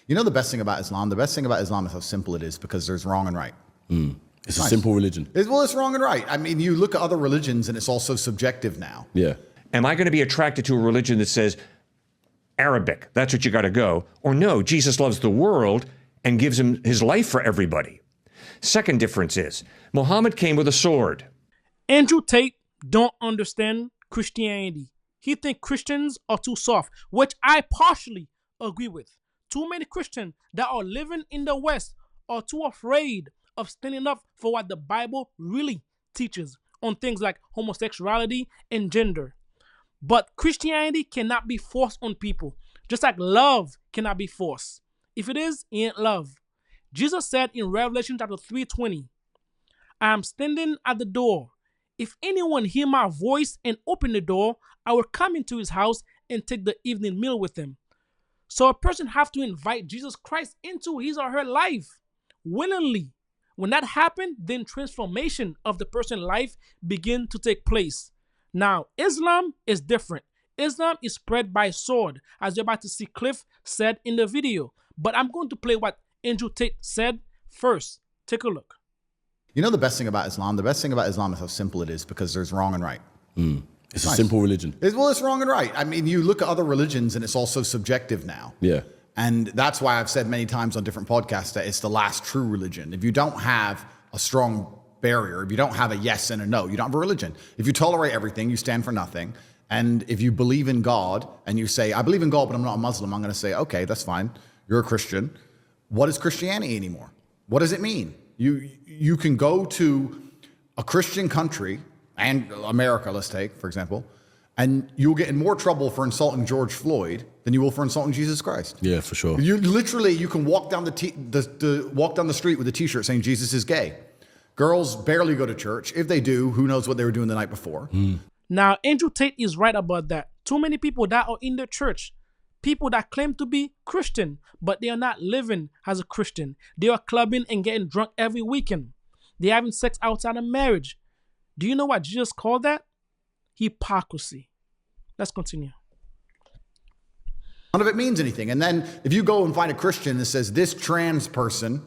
You know the best thing about Islam? The best thing about Islam is how simple it is because there's wrong and right. It's nice. A simple religion. It's wrong and right. I mean, you look at other religions and it's also subjective now. Yeah. Am I going to be attracted to a religion that says Arabic, that's what you got to go? Or no, Jesus loves the world and gives his life for everybody. Second difference is Muhammad came with a sword. Andrew Tate don't understand Christianity. He think Christians are too soft, which I partially agree with. Too many Christians that are living in the West are too afraid of standing up for what the Bible really teaches on things like homosexuality and gender. But Christianity cannot be forced on people, just like love cannot be forced. If it is, it ain't love. Jesus said in Revelation chapter 3:20, I am standing at the door. If anyone hear my voice and open the door, I will come into his house and take the evening meal with him. So a person have to invite Jesus Christ into his or her life willingly. When that happens, then transformation of the person's life begin to take place. Now, Islam is different. Islam is spread by sword, as you're about to see Cliffe said in the video. But I'm going to play what Andrew Tate said first. Take a look. You know the best thing about Islam? The best thing about Islam is how simple it is because there's wrong and right. It's nice. A simple religion. It's wrong and right. I mean, you look at other religions and it's also subjective now. Yeah. And that's why I've said many times on different podcasts that it's the last true religion. If you don't have a strong barrier, if you don't have a yes and a no, you don't have a religion. If you tolerate everything, you stand for nothing. And if you believe in God and you say, I believe in God, but I'm not a Muslim, I'm going to say, okay, that's fine. You're a Christian. What is Christianity anymore? What does it mean? You can go to a Christian country, and America, let's take, for example, and you'll get in more trouble for insulting George Floyd than you will for insulting Jesus Christ. Yeah, for sure. You can walk down walk down the street with a T-shirt saying Jesus is gay. Girls barely go to church. If they do, who knows what they were doing the night before. Now, Andrew Tate is right about that. Too many people that are in the church, people that claim to be Christian, but they are not living as a Christian. They are clubbing and getting drunk every weekend. They're having sex outside of marriage. Do you know what Jesus called that? Hypocrisy. Let's continue. None of it means anything. And then if you go and find a Christian that says this trans person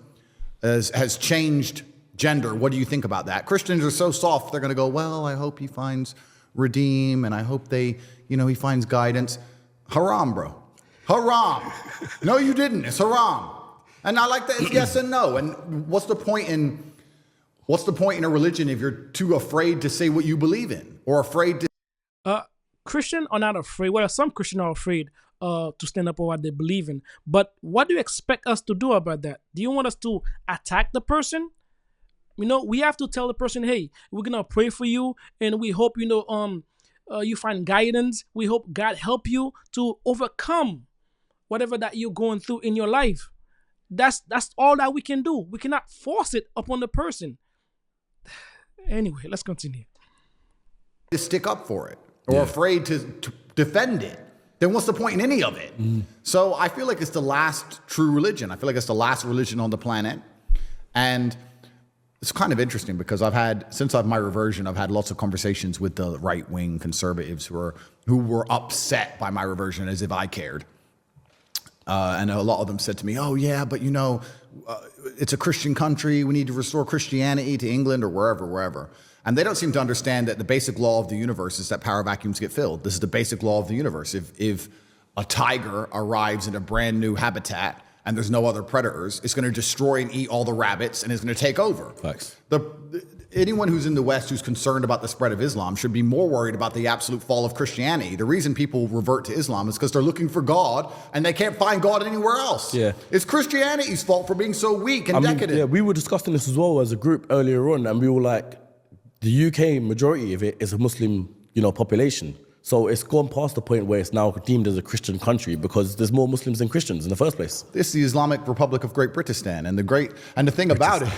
has changed gender, what do you think about that? Christians are so soft, they're going to go, well, I hope he finds redeem and I hope he finds guidance. Haram, bro. Haram. No, you didn't. It's haram. And I like that it's yes and no. And what's the point in a religion if you're too afraid to say what you believe in or afraid to? Christians are not afraid. Well, some Christians are afraid to stand up for what they believe in. But what do you expect us to do about that? Do you want us to attack the person? We have to tell the person, hey, we're going to pray for you. And we hope, you find guidance. We hope God help you to overcome whatever that you're going through in your life. That's all that we can do. We cannot force it upon the person. Anyway, let's continue. To stick up for it or afraid to defend it, then what's the point in any of it? So I feel like it's the last true religion. I feel like it's the last religion on the planet. And it's kind of interesting because since my reversion, I've had lots of conversations with the right-wing conservatives who were upset by my reversion as if I cared. And a lot of them said to me, oh yeah, but it's a Christian country. We need to restore Christianity to England or wherever. And they don't seem to understand that the basic law of the universe is that power vacuums get filled. This is the basic law of the universe. If a tiger arrives in a brand new habitat and there's no other predators, it's going to destroy and eat all the rabbits and it's going to take over. Facts. Anyone who's in the West who's concerned about the spread of Islam should be more worried about the absolute fall of Christianity. The reason people revert to Islam is because they're looking for God and they can't find God anywhere else. Yeah. It's Christianity's fault for being so weak and decadent. Yeah, we were discussing this as well as a group earlier on, and we were like, the UK majority of it is a Muslim, population. So it's gone past the point where it's now deemed as a Christian country because there's more Muslims than Christians in the first place. This is the Islamic Republic of Great Britistan, and the thing about it,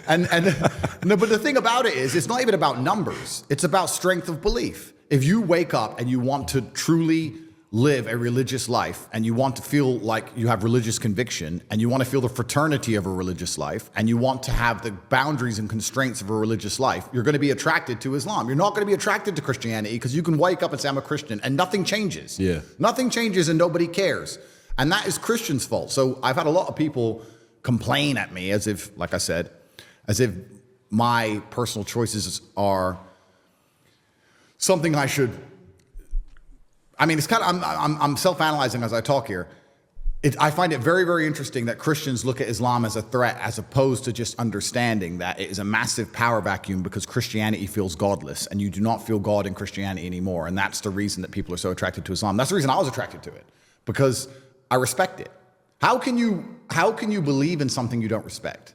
but the thing about it is, it's not even about numbers. It's about strength of belief. If you wake up and you want to truly live a religious life, and you want to feel like you have religious conviction, and you want to feel the fraternity of a religious life, and you want to have the boundaries and constraints of a religious life, you're going to be attracted to Islam. You're not going to be attracted to Christianity because you can wake up and say, I'm a Christian, and nothing changes. Yeah. Nothing changes and nobody cares. And that is Christians' fault. So I've had a lot of people complain at me as if, like I said, as if my personal choices are something I should. I mean, it's kind of, I'm self-analyzing as I talk here. I find it very, very interesting that Christians look at Islam as a threat as opposed to just understanding that it is a massive power vacuum because Christianity feels godless and you do not feel God in Christianity anymore. And that's the reason that people are so attracted to Islam. That's the reason I was attracted to it, because I respect it. How can you believe in something you don't respect?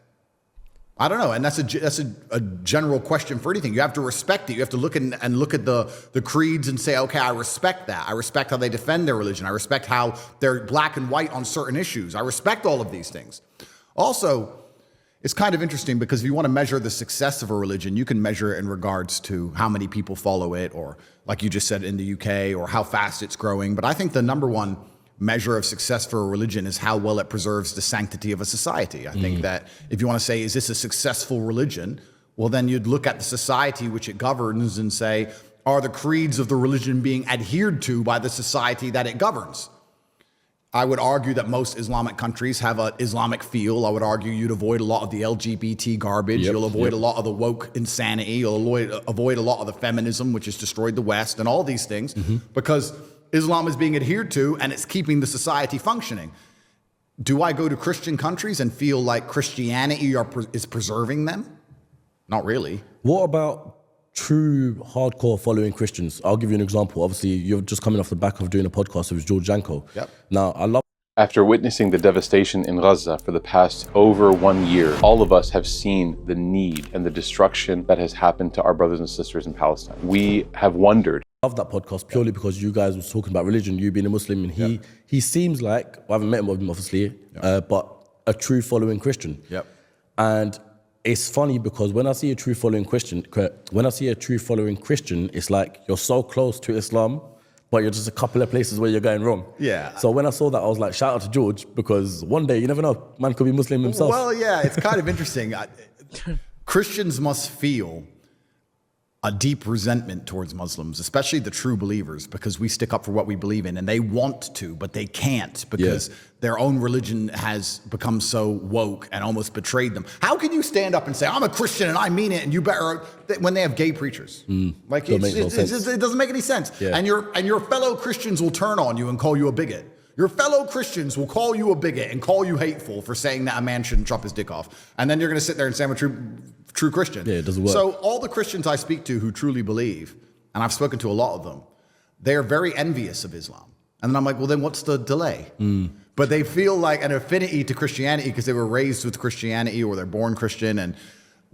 I don't know, and that's a general question for anything. You have to respect it. You have to look at the creeds and say, okay, I respect that. I respect how they defend their religion. I respect how they're black and white on certain issues. I respect all of these things. Also, it's kind of interesting because if you want to measure the success of a religion, you can measure it in regards to how many people follow it, or like you just said in the UK, or how fast it's growing. But I think the number one measure of success for a religion is how well it preserves the sanctity of a society. I think that if you want to say, is this a successful religion? Well, then you'd look at the society which it governs and say, are the creeds of the religion being adhered to by the society that it governs? I would argue that most Islamic countries have an Islamic feel. I would argue you'd avoid a lot of the LGBT garbage. You'll avoid a lot of the woke insanity. You'll avoid a lot of the feminism, which has destroyed the West, and all these things, because Islam is being adhered to and it's keeping the society functioning. Do I go to Christian countries and feel like Christianity is preserving them? Not really. What about true hardcore following Christians? I'll give you an example. Obviously, you're just coming off the back of doing a podcast with George Janko. Yep. Now, I love. After witnessing the devastation in Gaza for the past over 1 year, all of us have seen the need and the destruction that has happened to our brothers and sisters in Palestine. We have wondered. I love that podcast purely because you guys was talking about religion, you being a Muslim, and he seems like, well, I haven't met him obviously, but a true following Christian. Yep. And it's funny because when I see a true following Christian, it's like you're so close to Islam, but you're just a couple of places where you're going wrong. Yeah. So when I saw that, I was like, shout out to George, because one day, you never know, man could be Muslim himself. Well, yeah, it's kind of interesting. Christians must feel a deep resentment towards Muslims, especially the true believers, because we stick up for what we believe in, and they want to, but they can't because their own religion has become so woke and almost betrayed them. How can you stand up and say, I'm a Christian and I mean it, and you better, when they have gay preachers? Like, it doesn't make any sense. Yeah. And your fellow Christians will turn on you and call you a bigot. Your fellow Christians will call you a bigot and call you hateful for saying that a man shouldn't chop his dick off. And then you're going to sit there and say I'm a true Christian. Yeah, it doesn't work. So all the Christians I speak to who truly believe, and I've spoken to a lot of them, they are very envious of Islam. And then I'm like, well, then what's the delay? But they feel like an affinity to Christianity because they were raised with Christianity or they're born Christian, and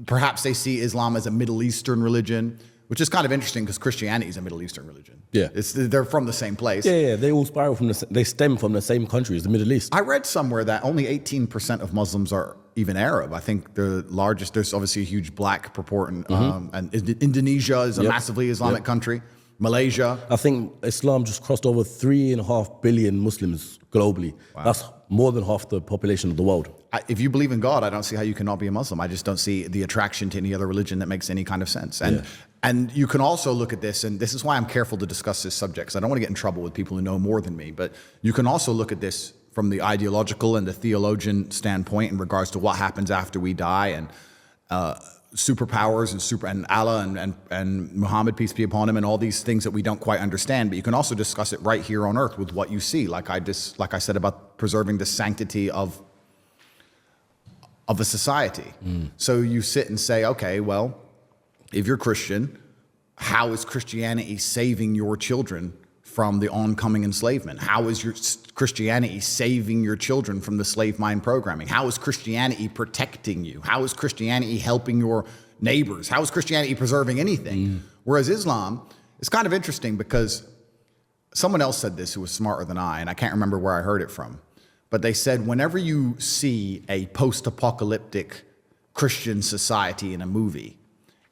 perhaps they see Islam as a Middle Eastern religion, which is kind of interesting because Christianity is a Middle Eastern religion. Yeah. They're from the same place. Yeah, they all spiral they stem from the same country as the Middle East. I read somewhere that only 18% of Muslims are even Arab. I think the largest, there's obviously a huge black proportion, and Indonesia is a massively Islamic country. Malaysia. I think Islam just crossed over 3.5 billion Muslims globally. Wow. That's more than half the population of the world. If you believe in God, I don't see how you cannot be a Muslim. I just don't see the attraction to any other religion that makes any kind of sense. And you can also look at this, and this is why I'm careful to discuss this subject, because I don't want to get in trouble with people who know more than me, but you can also look at this from the ideological and the theologian standpoint in regards to what happens after we die, and superpowers and Allah and Muhammad, peace be upon him, and all these things that we don't quite understand. But you can also discuss it right here on earth with what you see, like I said about preserving the sanctity of a society. So you sit and say, okay, well, if you're Christian, how is Christianity saving your children from the oncoming enslavement? How is your Christianity saving your children from the slave mine programming? How is Christianity protecting you? How is Christianity helping your neighbors? How is Christianity preserving anything? Whereas Islam, it's kind of interesting because someone else said this who was smarter than I, and I can't remember where I heard it from, but they said whenever you see a post-apocalyptic Christian society in a movie,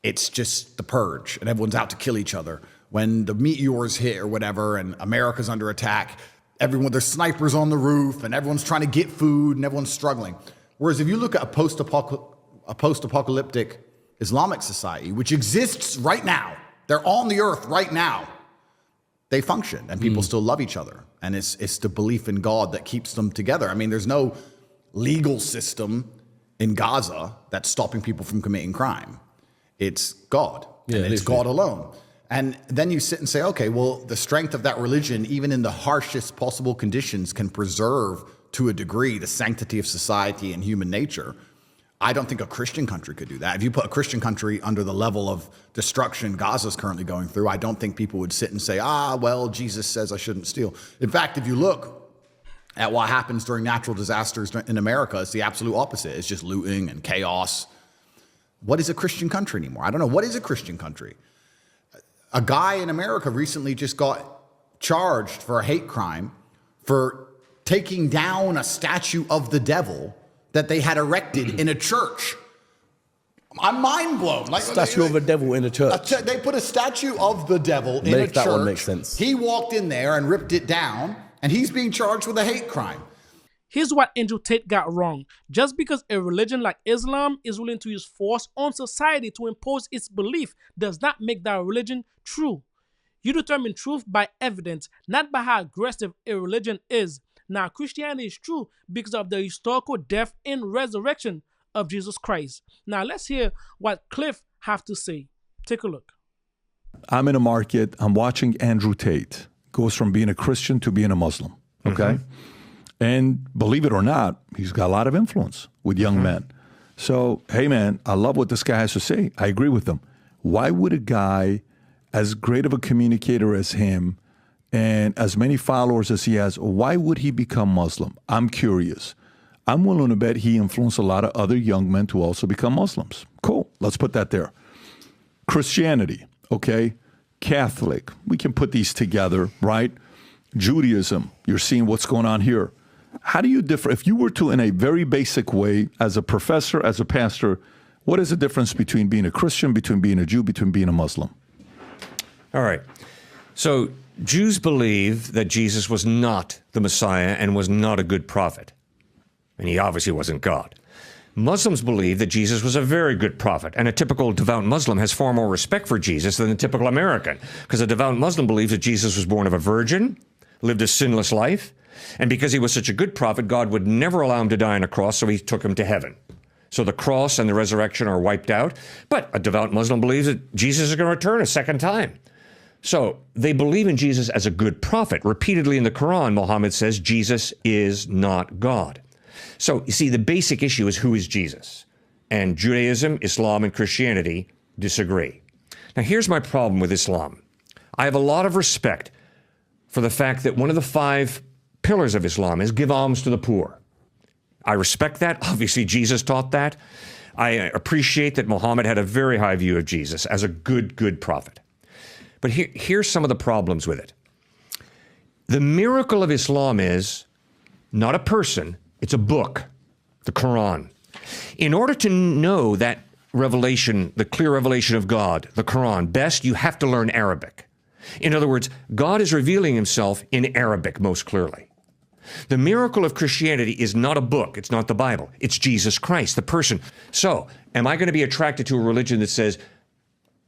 it's just the purge and everyone's out to kill each other. When the meteors hit or whatever and America's under attack, there's snipers on the roof and everyone's trying to get food and everyone's struggling. Whereas if you look at a post-apocalyptic Islamic society, which exists right now, they're on the earth right now, they function and people still love each other. And it's the belief in God that keeps them together. I mean, there's no legal system in Gaza that's stopping people from committing crime. It's God. Yeah, and it's God alone. And then you sit and say, okay, well, the strength of that religion, even in the harshest possible conditions, can preserve to a degree the sanctity of society and human nature. I don't think a Christian country could do that. If you put a Christian country under the level of destruction Gaza's currently going through, I don't think people would sit and say, well, Jesus says I shouldn't steal. In fact, if you look at what happens during natural disasters in America, it's the absolute opposite. It's just looting and chaos. What is a Christian country anymore? I don't know. What is a Christian country? A guy in America recently just got charged for a hate crime for taking down a statue of the devil that they had erected in a church. I'm mind blown. Like, statue of a devil in a church. They put a statue of the devil in a church. That one make sense. He walked in there and ripped it down, and he's being charged with a hate crime. Here's what Andrew Tate got wrong. Just because a religion like Islam is willing to use force on society to impose its belief does not make that religion true. You determine truth by evidence, not by how aggressive a religion is. Now, Christianity is true because of the historical death and resurrection of Jesus Christ. Now, let's hear what Cliffe have to say. Take a look. I'm in a market. I'm watching Andrew Tate. Goes from being a Christian to being a Muslim. Okay? And believe it or not, he's got a lot of influence with young men. So, hey, man, I love what this guy has to say. I agree with him. Why would a guy as great of a communicator as him and as many followers as he has, why would he become Muslim? I'm curious. I'm willing to bet he influenced a lot of other young men to also become Muslims. Cool. Let's put that there. Christianity, okay? Catholic. We can put these together, right? Judaism. You're seeing what's going on here. How do you differ? If you were to, in a very basic way, as a professor, as a pastor, what is the difference between being a Christian, between being a Jew, between being a Muslim? All right. So Jews believe that Jesus was not the Messiah and was not a good prophet. And he obviously wasn't God. Muslims believe that Jesus was a very good prophet, and a typical devout Muslim has far more respect for Jesus than a typical American, because a devout Muslim believes that Jesus was born of a virgin, lived a sinless life, and because he was such a good prophet, God would never allow him to die on a cross, so he took him to heaven. So the cross and the resurrection are wiped out, but a devout Muslim believes that Jesus is going to return a second time. So they believe in Jesus as a good prophet. Repeatedly in the Quran, Muhammad says Jesus is not God. So you see, the basic issue is, who is Jesus? And Judaism, Islam, and Christianity disagree. Now here's my problem with Islam. I have a lot of respect for the fact that one of the 5 pillars of Islam is give alms to the poor. I respect that. Obviously, Jesus taught that. I appreciate that Muhammad had a very high view of Jesus as a good prophet. But here's some of the problems with it. The miracle of Islam is not a person, it's a book, the Quran. In order to know that revelation, the clear revelation of God, the Quran, best, you have to learn Arabic. In other words, God is revealing himself in Arabic most clearly. The miracle of Christianity is not a book. It's not the Bible. It's Jesus Christ, the person. So, am I going to be attracted to a religion that says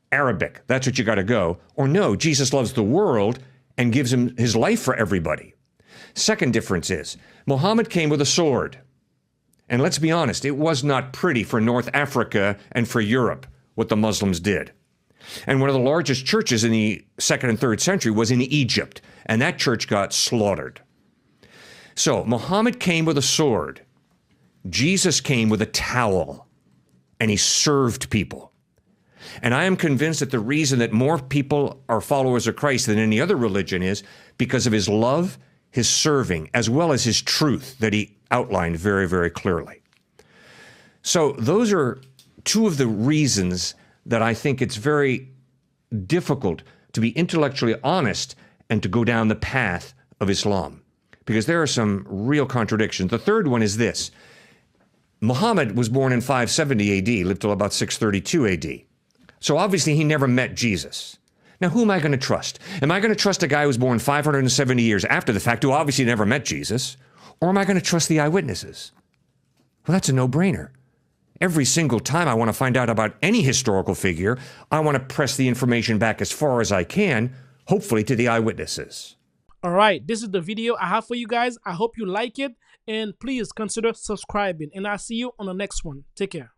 Arabic, that's what you got to go? Or no, Jesus loves the world and gives him his life for everybody. Second difference is, Muhammad came with a sword. And let's be honest, it was not pretty for North Africa and for Europe, what the Muslims did. And one of the largest churches in the 2nd and 3rd century was in Egypt, and that church got slaughtered. So Muhammad came with a sword. Jesus came with a towel, and he served people. And I am convinced that the reason that more people are followers of Christ than any other religion is because of his love, his serving, as well as his truth that he outlined very, very clearly. So those are 2 of the reasons that I think it's very difficult to be intellectually honest and to go down the path of Islam, because there are some real contradictions. The third one is this. Muhammad was born in 570 AD, lived till about 632 AD. So obviously he never met Jesus. Now, who am I going to trust? Am I going to trust a guy who was born 570 years after the fact, who obviously never met Jesus? Or am I going to trust the eyewitnesses? Well, that's a no-brainer. Every single time I want to find out about any historical figure, I want to press the information back as far as I can hopefully to the eyewitnesses. All right, this is the video I have for you guys. I hope you like it, and please consider subscribing, and I'll see you on the next one. Take care.